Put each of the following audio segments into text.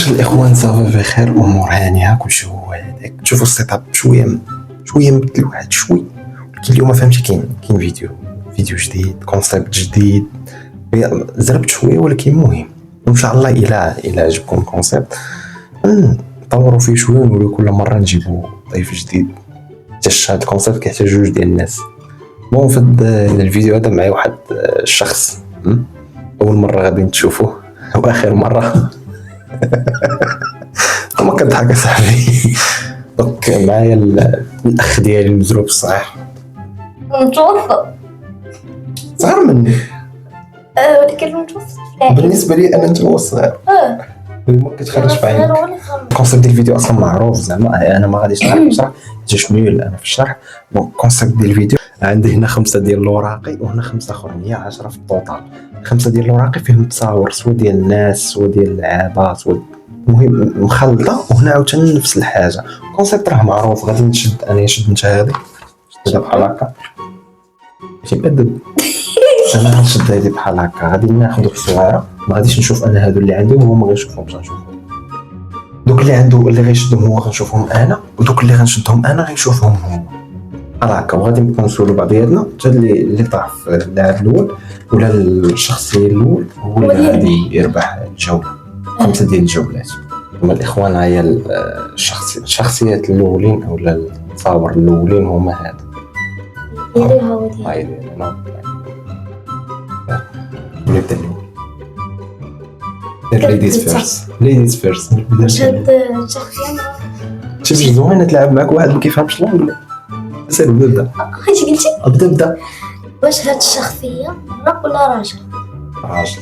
واش الاخوان صافا بخير امور هانيه كلشي هو هذاك. تشوفوا السيت اب شويه مبدل واحد شوي. كاين اليوم فهمتي كاين فيديو جديد، كونسيبت جديد، زربت شويه ولكن مهم. وان شاء الله الى عجبكم الكونسيبت نطوروا فيه شويه ونوليو كل مره نجيبوا ضيف جديد. حتى هذا الكونسيبت كيحتاج جوج ديال الناس. بون في الفيديو هذا معايا واحد الشخص اول مره غادي تشوفوه واخر مره. ما كنضحك صاحبي. دونك معايا الاخ ديالي المزروب الصحيح، متوسط صغير مني ولكن متوسط بالنسبه لي انا متوسط. ما كتخرجش في عينك. الكونسيبت ديال الفيديو اصلا معروف، زعما انا ما غاديش نشرح حتى شميل انا في الشرح. بون الكونسيبت ديال الفيديو عندي هنا 5 ديال الوراقي وهنا 5 اخرين، هي 10 في الطوطال. 5 ديال الوراقي فيهم تصاور سوا ديال الناس سوا ديال اللعابه سوا المهم مخلطه، وهنا عاوتاني نفس الحاجه. الكونسيبت راه معروف. غادي نشد انا انت هذه شدها بحال هكا ماشي بدد. انا غنشد هذه بحال هكا، غادي ناخذ الصغيره، ما غاديش نشوف انا هادو اللي عندي وهو ما غيشوفهمش. غنشوفهم دوك اللي عنده اللي غيشدهم هو غنشوفهم انا، ودوك اللي غنشدهم انا غيشوفهم هو بحال هكا. وغادي نبقاو نسولو بعضياتنا حتى اللي طاح في اللاعب الاول ولا الشخصيه الاول هو اللي غادي يربح الجوله. 5 ديال الجولات. هما الاخوان هي الشخصيات الاولين او التصاور الاولين هما هذا ديري هاو ديالي. هاي نبدا الاول. ليديز فيرست. هاد الشخصيه شوف زوينه تلعب معك واحد ما كيفهمش لونجلي. سير نبدا. اش قلتي؟ ابدا. واش هاد الشخصيه راب ولا راجل؟ راجل.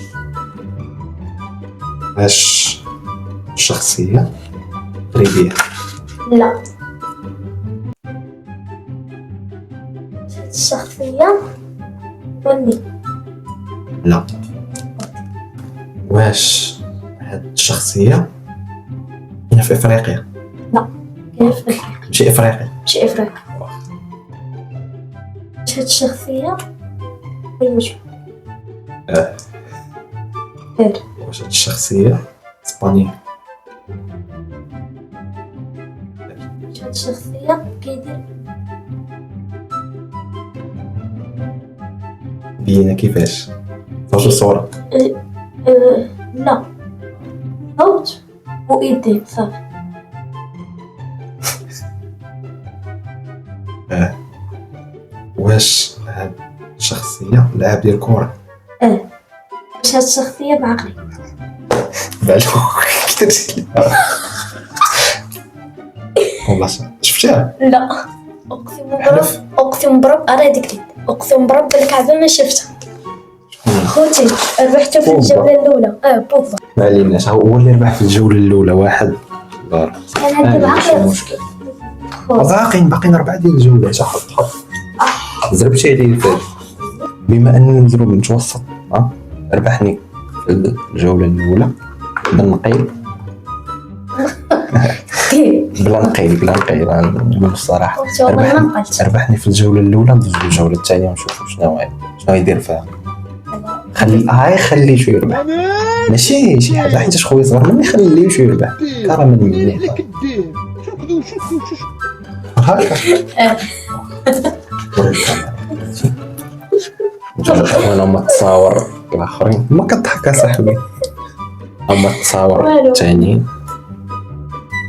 واش الشخصيه غريبيه؟ لا. هاد الشخصيه بني؟ لا. واش هاد الشخصيه هنا في افريقيا؟ لا. كاين في افريقيا. ماشي افريقيا. ماشي افريقيا. واش هاد الشخصيه بالوجه؟ واش هاد الشخصيه اسبانيه؟ واش هاد الشخصيه كيدير؟ بينا كيفاش؟ واش الصوره؟ لا. صوت وايدين صافي. واش هاد الشخصيه لاعب ديال الكره؟ واش هاد الشخصيه بعقلي؟ بالو كثرتي والله شفتيها؟ لا. اقسم برب انا ديك اقسم برب الكعبه ما شفتها. خوتي ربحت في الجوله الاولى. بوفا ما علمناش. هو اللي ربح في الجوله الاولى واحد دار. انا عندي بعقلي باقيين 4 ديال الجولات. حط زربتي عليه الفات. بما ان المزروب متوسط ربحني في الجوله الاولى بالنقيل. بلا نقيل نقول الصراحه. ربحني في الجوله الاولى. ندوز للجوله الثانيه ونشوفوا شنو يدير فيها. خليه شويه يربح، ماشي شي حاجه حيت خويا صغير مني خليه شويه يربح كرما مني. هاكا وانا ما تصاور الاخرين ما كضحك صاحبي. اما التصاور الثانيين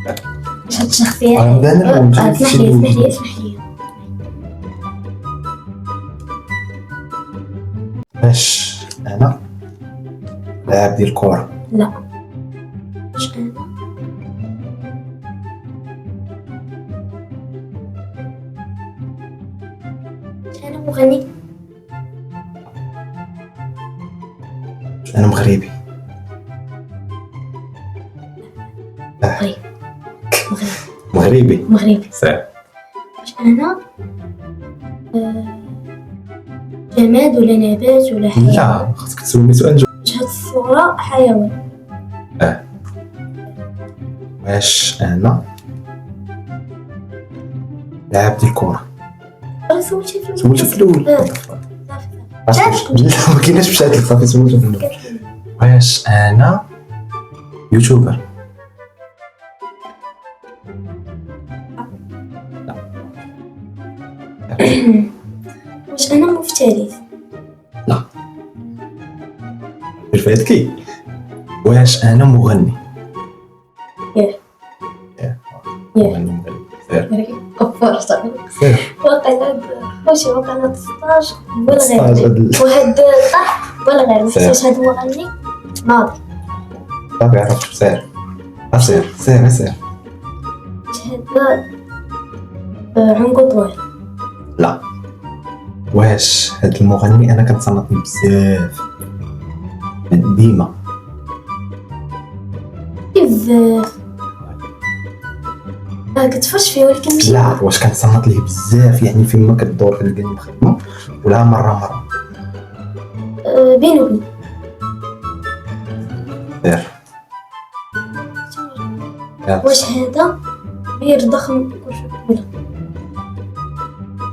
هاد الشخصيه اسمح لي. واش انا لاعب ديال الكره؟ لا. واش انا مغني؟ انا مغربي. مغربي صح. واش انا جماد ولا نبات ولا حيوان؟ لا خاصك تسولني سؤال. واش هاد الصورة حيوان؟ واش انا لاعب ديال الكرة؟ سولتي في الاول. ما كايناش مشات لك صافي. سولت في الاول. واش انا يوتيوبر؟ واش انا مفترس؟ لا. فاتكي. واش انا مغني؟ ياه مغني. سير. كفر صافي. سير. وقيلا خوشي وقيلا 16 ولا 16 غير وهاد طح ولا غير محتاج هاد المغني ماضي. صافي عرفت. سير. سير سير سير. هذا عنقو طويل. لا. واش هاد المغني انا كنصنتني بزاف ديما بزاف ما كتفرش فيه ولكن ماشي. لا واش كنصنت ليه بزاف يعني فين ما كدور كتلقاني مخدمه ولا مره بينو وبين. سير. واش هذا كبير ضخم كلشي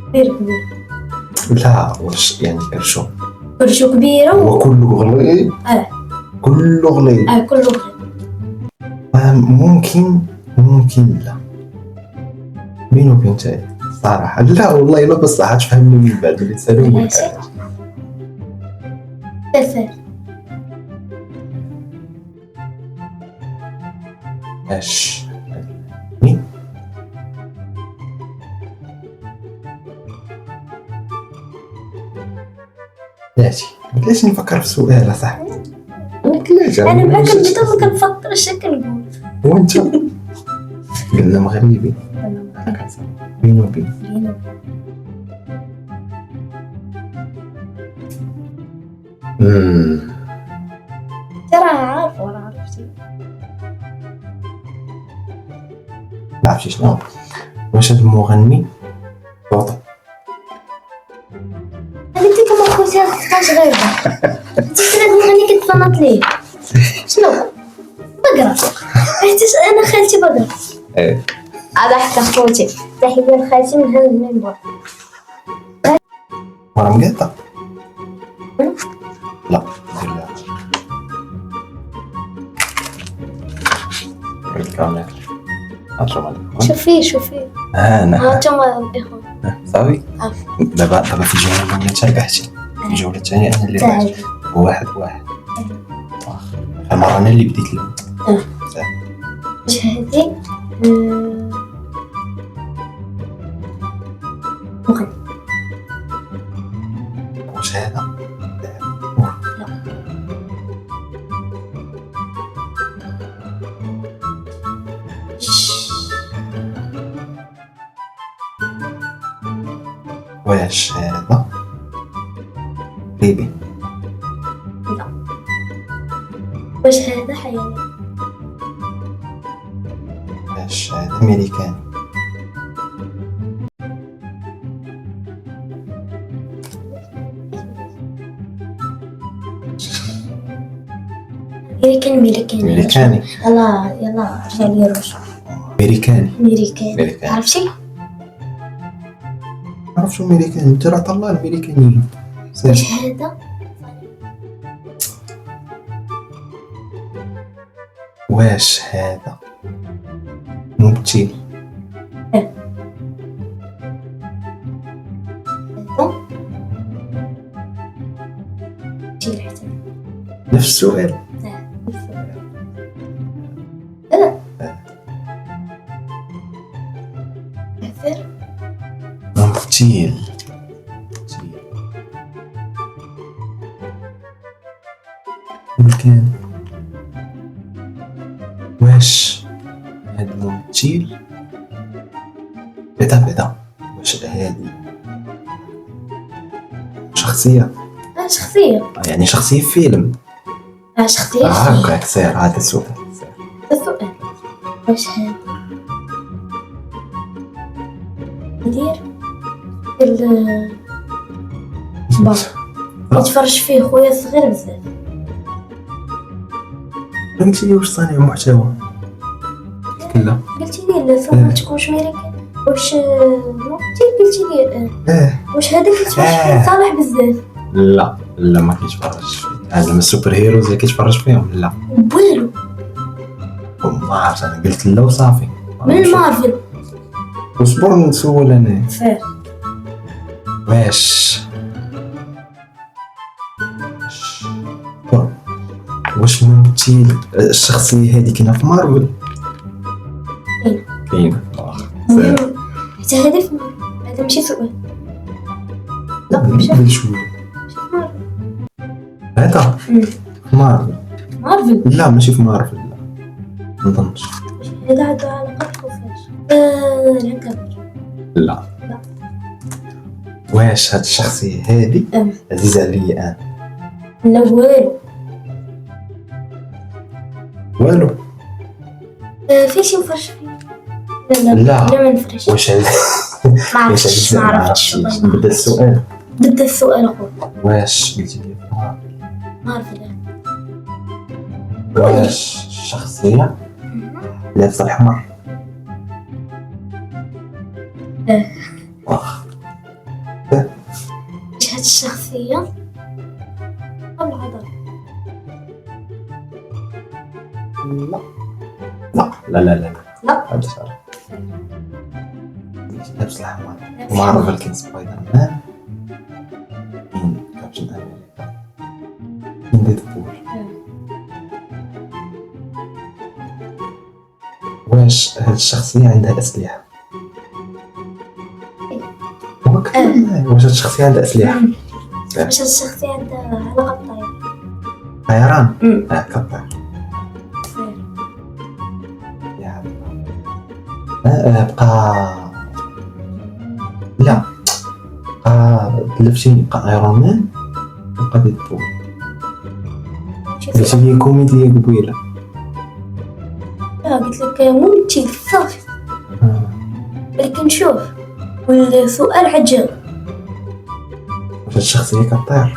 كبير كبير لا واش يعني كرشو كلشو كبيرة هو كله غليظ كله غليظ كله غليظ. ممكن لا بينو وبين تاعي صراحه لا والله الا بصح تفهمني من بعد اللي تسالوني ماشي. سير. اش مين ماشي علاش نفكر في سؤال اصاحبي علاش انا معاك بديت كنفكر اش كنقول. وانت قلنا مغربي انا كنسمع بينو وبين ترى عارف ولا عرفتي؟ ما عرفتش شنو واش هاد المغني وطن هذيك كما خوتي 16 غير تسرد المغني كتفنط ليه شنو بقرة حيت انا خالتي بقرة. هذا حتى خوتي تحيه لخالتي من هذا المنبر. مرة مقاطع لا دير لها الكاميرا أطلع شوفي أنا هانتوما الاخوان صافي دابا في الجولة الأولى أنت ربحتي في الجولة الثانية أنا اللي ربحت واحد المرة أنا اللي بديت الأول. واش هادي مغني؟ واش هذا؟ واش هذا بيبي؟ لا. واش هذا حيوان؟ واش هذا أمريكاني؟ أمريكاني يلا رجع لي روش. أمريكاني عرفتي؟ عرفت شو أمريكاني ترى طلع الأمريكانيين. واش هذا؟ واش هذا ممثل؟ نفس السؤال. ممثل ممكن. واش هاد الممثل بعدا واش هادي شخصية يعني شخصية في فيلم شخصية هكاك سير هذا السؤال واش هذا يدير يتفرج فيه خويا صغير بزاف. قلتي لي واش صانع محتوى؟ لا قلتي لي لا ثم تكونش أمريكاني. واش قلتي لي واش هذا كيتفرج فيه صالح بزاف؟ لا ما كيتفرجش فيه. هذا من السوبر هيروز اللي كيتفرج فيهم لا والو ما عرفت انا قلت لا وصافي من المارفل. وصبر نسول انا فيه واش الممثل الشخصية هذه كاينة في مارفل؟ كاينة. حتى هذا في هذا ماشي سؤال. لا ماشي شوية. هذا في مارفل. لا ماشي في مارفل، لا ما نظنش. هذا عنده علاقة بالخفاش. العنكبوت. لا. واش هاد الشخصية هذه عزيزة عليا أنا؟ لا والو. في شي مفرش فيه؟ لا ما نفرش. واش ما عرفتش بدأ السؤال. أخويا. واش قلتي لي مارفل. واش الشخصية لابسة الحمر؟ واخ. واش هاد الشخصية قبل عضل؟ لا هذا صار لابس الحمر. مارفل كاين سبايدر مان، كاين كابتن امريكا، كاين ديدبول. واش هاد الشخصية عندها أسلحة؟ واش هاد الشخصية عندها أسلحة؟ واش هاد الشخصية عندها علاقة بالطيران؟ طيران؟ كطير. يا بقى لا تلفتيني. بقى ايرون مان وبقى ديدبول. قلت لي كوميديا قبيله. لا قلت لك ممثل صافي. ولكن شوف والسؤال عجب. واش الشخصية كطير؟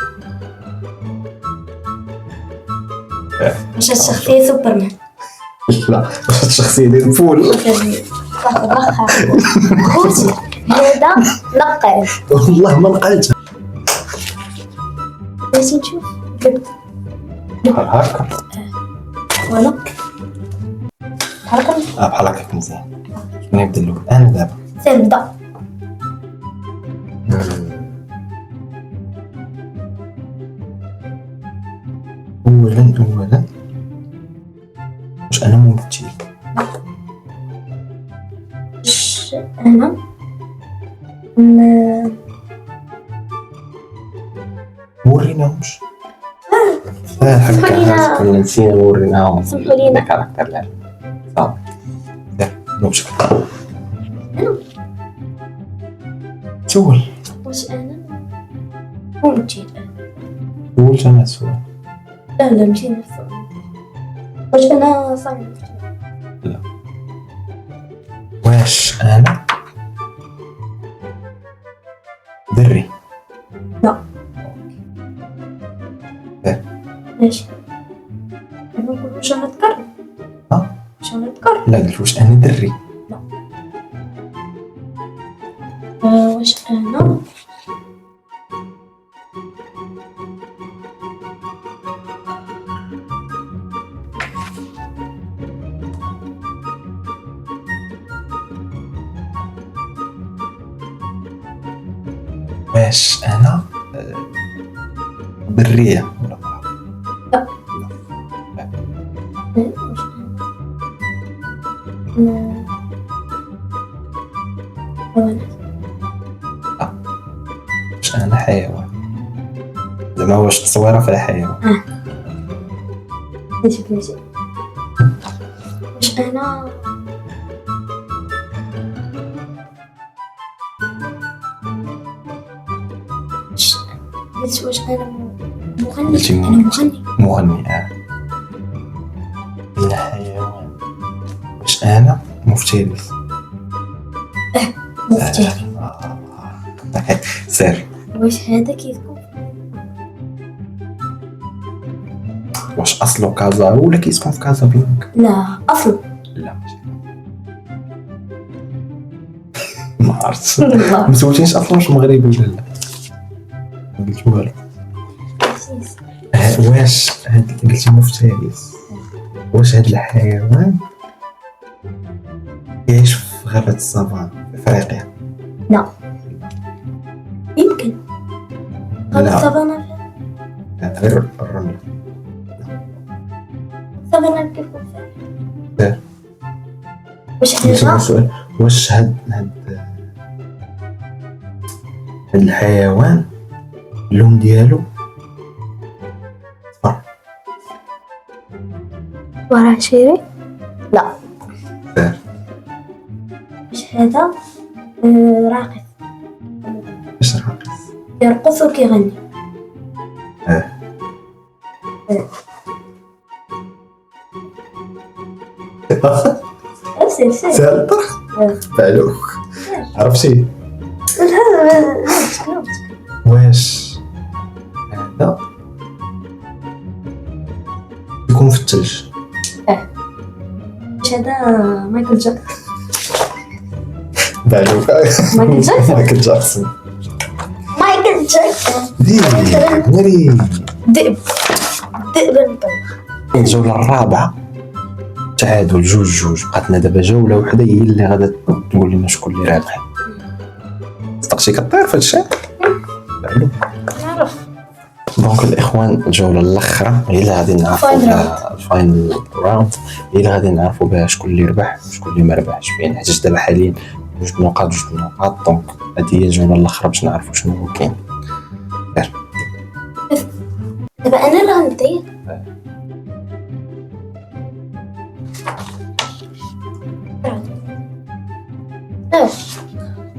واش الشخصية سوبرمان؟ لا واش الشخصية ديدبول؟ خوتي هذا نقل. والله ما نقلتها. باش نشوف بحال هكا. وانا بحال بحال هكاك مزيان. شنو نبدا لك انا دابا؟ سنبدا. اولا واش انا ممثل؟ واش انا وريناهمش. هكا كنا نسينا وريناهم. سمحوا لينا. الكاركتر لا صافي نمشي. سول. واش انا ممثل؟ قولت انا السؤال. لا ماشي نفس السؤال. واش انا صاحبي؟ لا. واش انا دري؟ لا. ماشي. واش انا ذكر؟ واش انا ذكر؟ لا قلت واش انا دري. لا. واش انا واش انا برية؟ لا. واش انا حيوان؟ زعما واش تصويره في الحيوان؟ ماشي واش انا واش انا مغني؟ انا مغني لا حيوان. واش انا مفترس؟ مفترس. سير. واش هذا كيكون؟ واش اصله كازارو ولا كيسكن في كازابلانكا؟ لا اصله لا ماشي. ما عرفتش. ما سولتينيش اصلا واش مغربي ولا لا. ما قلت والو. واش قلتي مفترس؟ واش هاد الحيوان يعيش في غابة السافانا في افريقيا؟ لا. يمكن واش باش هذا السؤال واش هاد الحيوان اللون ديالو صفر؟ وراه شيري؟ لا. صفر. واش هذا راقص اش راقص؟ يرقص وكيغني؟ سير سهل طرح فعلوك عرفتي. واش هذا يكون في الثلج؟ واش هذا مايكل جاكسون؟ فعلوك مايكل جاكسون. مايكل جاكسون. مايكل جاكسون ناري ذئب المطبخ. الجولة الرابعة تعادل 2-2. بقاتنا دابا جولة وحدة هي اللي غادا تقول لنا شكون اللي رابح. صدقتي كطير في هادشي؟ فعلوك. نعرف. دونك الاخوان الجوله الاخرى هي اللي غادي نعرفوا بها الفاينل راوند، هي اللي غادي نعرفوا بها شكون اللي ربح وشكون اللي ما ربحش فين، حيت دابا حاليا 2 نقاط دونك هذه هي الجوله الاخرى باش نعرفوا شنو هو كاين. دابا انا اللي غنبدا.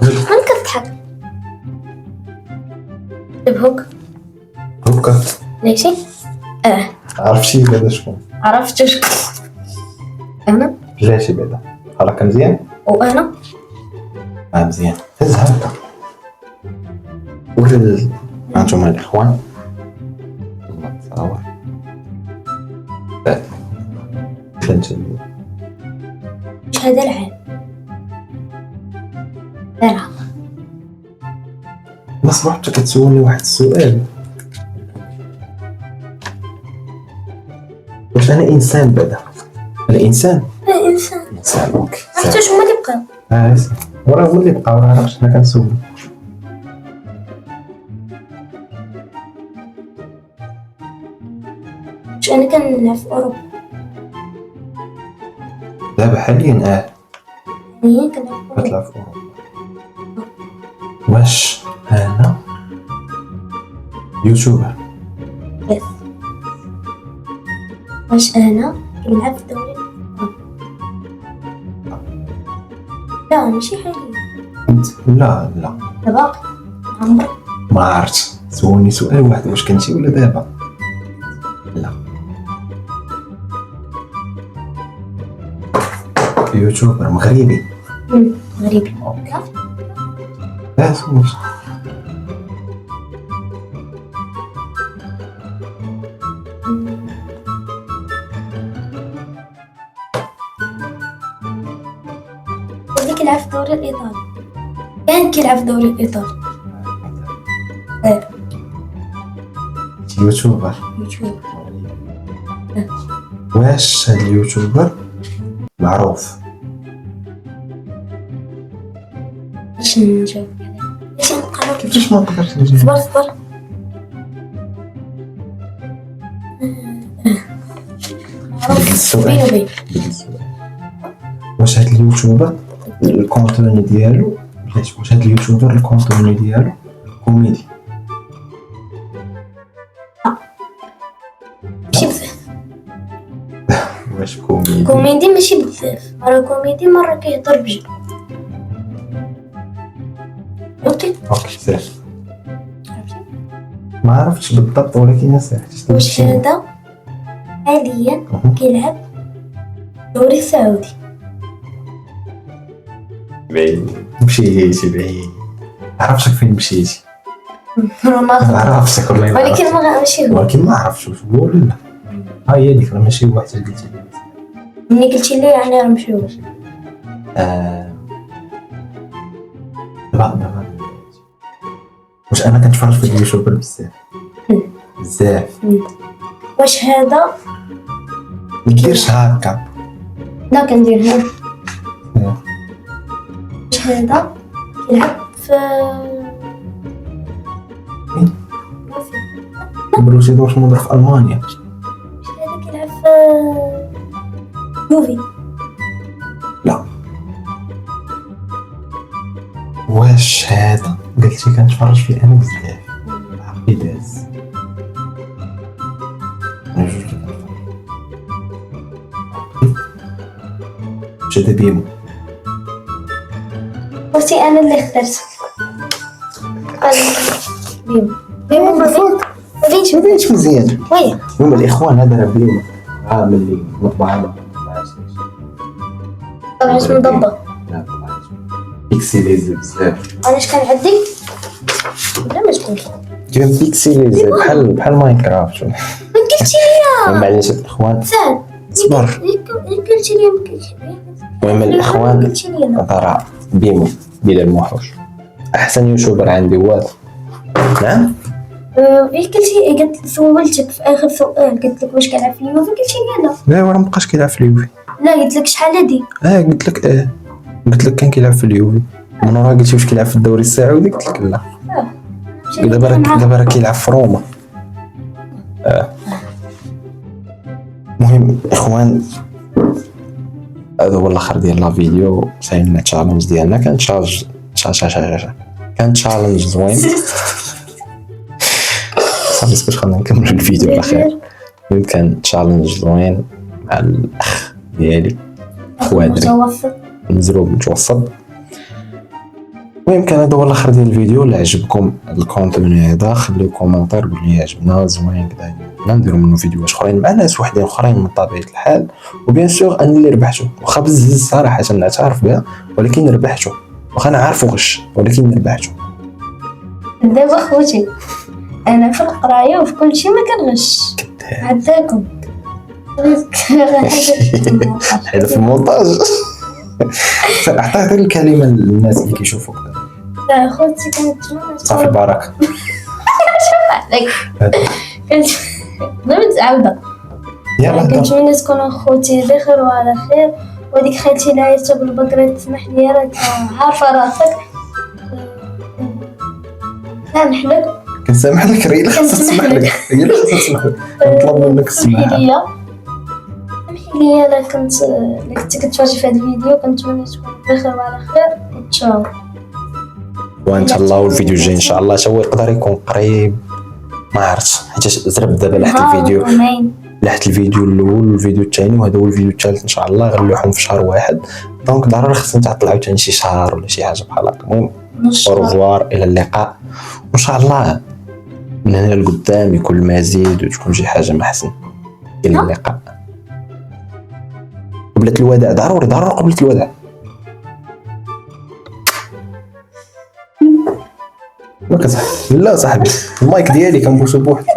من كتضحك؟ هوك هوكا ماشي. عرفتي بعدا شكون؟ عرفت شكون انا بلاتي بعدا راك مزيان وانا مزيان. هز هكا ولد هانتوما الاخوان تصاور فهمت. واش هذا العام؟ لا ما صبحت كتسولني واحد السؤال، واش انا انسان بعدا؟ انا انسان اوكي حتى شو هما اللي بقاو؟ وراه هو اللي بقى، وراه حنا كنسول. واش انا كنلعب في اوروبا؟ دابا حاليا هي كنلعب في اوروبا. كتلعب في اوروبا. واش انا يوتيوبر؟ يس. واش انا كنلعب في الدوري؟ لا ماشي حاليا. لا دابا عمرك ما عرفت. سولني سؤال واحد، واش كنتي ولا دابا؟ لا يوتيوبر مغربي. غريب. لا سولش. اللي كيلعب في الدوري الايطالي كان كيلعب في الدوري الايطالي. يوتيوبر. واش هاد اليوتيوبر معروف؟ باش نجاوب باش نقرا كيفاش ما نقدرش نجاوب؟ صبر بديت السؤال. بيني واش هاد اليوتيوبر الكونتوني ديالو واش هاد اليوتيوبر الكونتوني ديالو كوميدي؟ ماشي بزاف. واش كوميدي؟ كوميدي ماشي بزاف، مرة كوميدي مرة كيهضر بجد. اوكي سير. ما عرفتش بالضبط ولكن سير. واش هذا حاليا كيلعب الدوري السعودي؟ بعيد مشيتي بعيد. عرفتك فين مشيتي؟ رونالدو. عرفتك والله ما ولكن ماشي هو. ولكن ما عرفتش واش هو ولا لا. ها هي ديك راه ماشي واحد اللي قلتي لي. ملي قلتي لي يعني راه ماشي هو. دابا واش انا كنتفرج في اليوتيوبر بزاف. واش هذا مديرش هكا. لا كندير هذا. واش هذا كيلعب في بروسيا دورتموند في المانيا. واش هذا كيلعب في يوفي؟ واش هذا قلتي كنتفرج فيه انا بزاف عقلي داز انا جوج شد بيمو خوتي انا اللي اخترت قال بيمو ما بينش مزيان وي المهم الاخوان هذا راه بيمو ملي مطبعه طبعا مضبط لا بيكسيليزي بزاف علاش كان عندي ولا ما تقول كان بيكسيليزي بحال ماينكرافت ما قلتي لي من بعد نشوف الاخوان سال صبر قلتي لي ما قلتي لي المهم الاخوان ترى بيمو بلا الموحوش احسن يوتيوبر عندي هو نعم قلت سولتك في اخر سؤال قلت لك واش كنلعب في اليوفي قلتي لي لا لا راه مابقاش كيلعب في اليوفي لا قلت لك شحال هادي قلت لك قلت لك كان كيلعب في اليوفي من ورا قلتي واش كيلعب في الدوري السعودي قلت لك لا دابا راه كيلعب في روما المهم اخوان هذا هو الاخر ديال لا فيديو سايلنا تشالنج ديالنا كان كان تشالنج زوين صافي اسكت خلينا نكمل الفيديو الاخير كان تشالنج زوين مع الاخ ديالي خوادري مزروب متوسط المهم كان هذا هو الاخر ديال الفيديو. اللي عجبكم الكونتوني هذا خليو كومونتير قول لي عجبنا زوين كذا نديرو منه فيديوهات اخرين مع ناس وحدين اخرين من طبيعه الحال وبيان سور انا اللي ربحته واخا بزز صراحه نعترف بها ولكن ربحته واخا انا عارفو غش ولكن ربحته. دابا خوتي انا في القرايه وفي كل شيء ما كنغش عداكم هذا في المونتاج عطيت الكلمه للناس اللي كيشوفوك. لا خوتي كانت صافي بارك عليك كنت ضربت عاوده يلا كنتمنى تكونوا خوتي بخير وعلى خير وديك خالتي لايته بالبقره تسمح لي راك عارفه راسك سامحلك كنسامح لك راه الا خاصها تسمح لك هي اللي خاصها تسمح لك نطلب منك السماحه. سمحي لي انا كنت كتفرجي في هذا الفيديو كنتمنى تكون بخير وعلى خير تشاو وان شاء الله الفيديو الجاي ان شاء الله تا هو يقدر يكون قريب ما عرفتش حيت زرب دابا لحت الفيديو الاول والفيديو الثاني وهذا هو الفيديو الثالث ان شاء الله غنلوحهم في شهر واحد دونك ضروري خصنا تعطل عاوتاني شي شهر ولا شي حاجه بحال هكا. المهم اورفوار الى اللقاء وان شاء الله من هنا لقدام يكون المزيد وتكون شي حاجه ما احسن. الى اللقاء. قبلة الوداع ضروري قبلة الوداع. ما كصح لا صاحبي المايك ديالي كنبوسو بوحدي.